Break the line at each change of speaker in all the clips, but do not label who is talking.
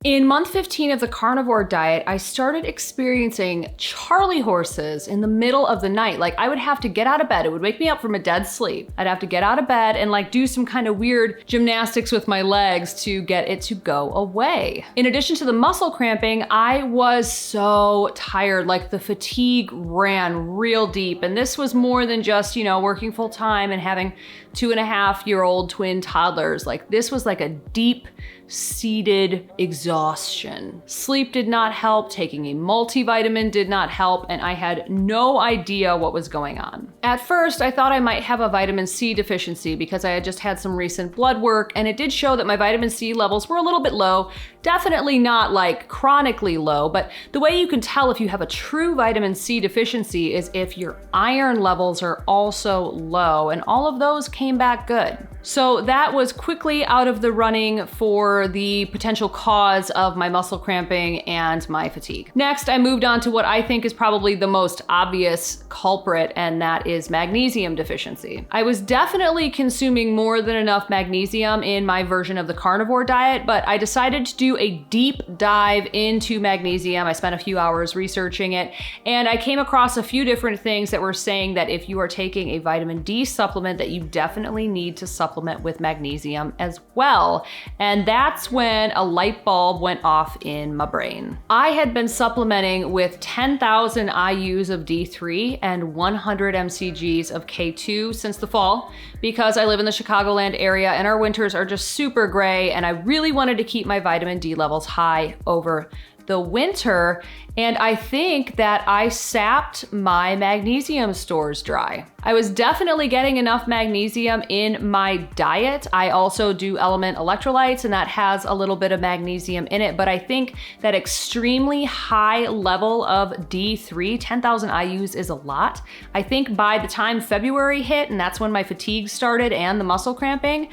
In month 15 of the carnivore diet, I started experiencing Charlie horses in the middle of the night. Like, I would have to get out of bed. It would wake me up from a dead sleep. I'd have to get out of bed and like do some kind of weird gymnastics with my legs to get it to go away. In addition to the muscle cramping, I was so tired. Like, the fatigue ran real deep. And this was more than just, working full time and having 2.5-year-old twin toddlers. Like, this was like a deep seated exhaustion. Sleep did not help, taking a multivitamin did not help, and I had no idea what was going on. At first, I thought I might have a vitamin C deficiency because I had just had some recent blood work, and it did show that my vitamin C levels were a little bit low. Definitely not like chronically low, but the way you can tell if you have a true vitamin C deficiency is if your iron levels are also low, and all of those came back good. So that was quickly out of the running for the potential cause of my muscle cramping and my fatigue. Next, I moved on to what I think is probably the most obvious culprit, and that is magnesium deficiency. I was definitely consuming more than enough magnesium in my version of the carnivore diet, but I decided to do a deep dive into magnesium. I spent a few hours researching it, and I came across a few different things that were saying that if you are taking a vitamin D supplement, that you definitely need to supplement with magnesium as well. And that's when a light bulb went off in my brain. I had been supplementing with 10,000 IUs of D3 and 100 mcgs of K2 since the fall because I live in the Chicagoland area and our winters are just super gray, and I really wanted to keep my vitamin D levels high over the winter, and I think that I sapped my magnesium stores dry. I was definitely getting enough magnesium in my diet. I also do Element electrolytes, and that has a little bit of magnesium in it, but I think that extremely high level of D3, 10,000 IUs is a lot. I think by the time February hit, and that's when my fatigue started and the muscle cramping,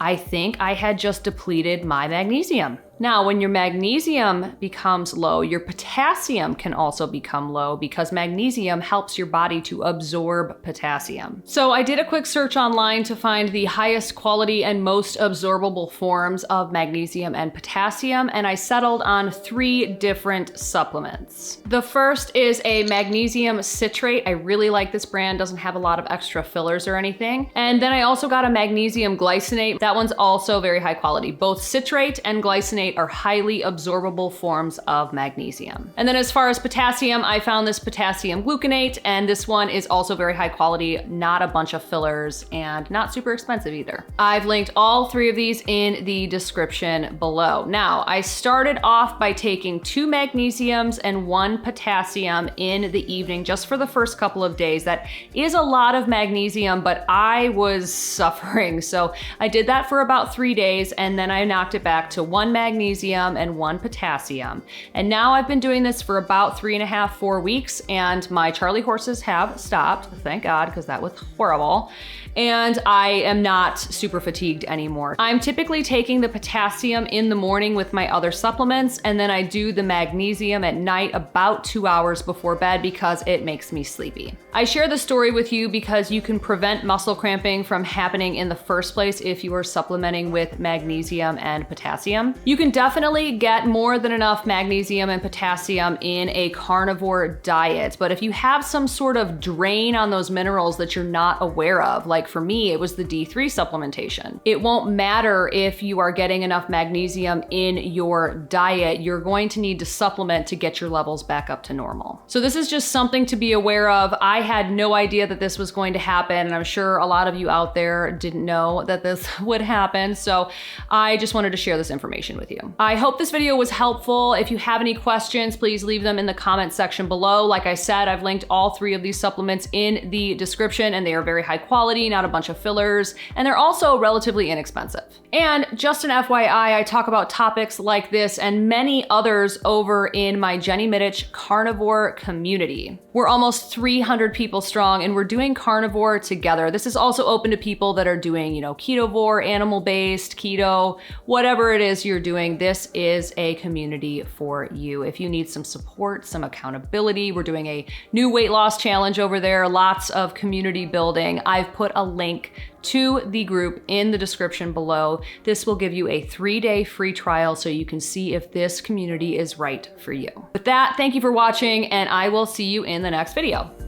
I think I had just depleted my magnesium. Now, when your magnesium becomes low, your potassium can also become low because magnesium helps your body to absorb potassium. So I did a quick search online to find the highest quality and most absorbable forms of magnesium and potassium, and I settled on 3 different supplements. The first is a magnesium citrate. I really like this brand, doesn't have a lot of extra fillers or anything. And then I also got a magnesium glycinate. That one's also very high quality. Both citrate and glycinate are highly absorbable forms of magnesium. And then as far as potassium, I found this potassium gluconate, and this one is also very high quality, not a bunch of fillers, and not super expensive either. I've linked all 3 of these in the description below. Now, I started off by taking 2 magnesiums and 1 potassium in the evening just for the first couple of days. That is a lot of magnesium, but I was suffering. So I did that for about 3 days, and then I knocked it back to 1 magnesium and 1 potassium. And now I've been doing this for about 3.5-4 weeks, and my Charlie horses have stopped, thank God, because that was horrible. And I am not super fatigued anymore. I'm typically taking the potassium in the morning with my other supplements, and then I do the magnesium at night about 2 hours before bed because it makes me sleepy. I share the story with you because you can prevent muscle cramping from happening in the first place if you are supplementing with magnesium and potassium. You can definitely get more than enough magnesium and potassium in a carnivore diet, but if you have some sort of drain on those minerals that you're not aware of, like for me, it was the D3 supplementation. It won't matter if you are getting enough magnesium in your diet, you're going to need to supplement to get your levels back up to normal. So this is just something to be aware of. I had no idea that this was going to happen, and I'm sure a lot of you out there didn't know that this would happen, so I just wanted to share this information with you. I hope this video was helpful. If you have any questions, please leave them in the comment section below. Like I said, I've linked all 3 of these supplements in the description, and they are very high quality, not a bunch of fillers, and they're also relatively inexpensive. And just an FYI, I talk about topics like this and many others over in my Jenny Mitich Carnivore Community. We're almost 300 people strong, and we're doing carnivore together. This is also open to people that are doing, ketovore, animal-based, keto, whatever it is you're doing. doing, this is a community for you. If you need some support, some accountability, we're doing a new weight loss challenge over there, lots of community building. I've put a link to the group in the description below. This will give you a 3-day free trial so you can see if this community is right for you. With that, thank you for watching, and I will see you in the next video.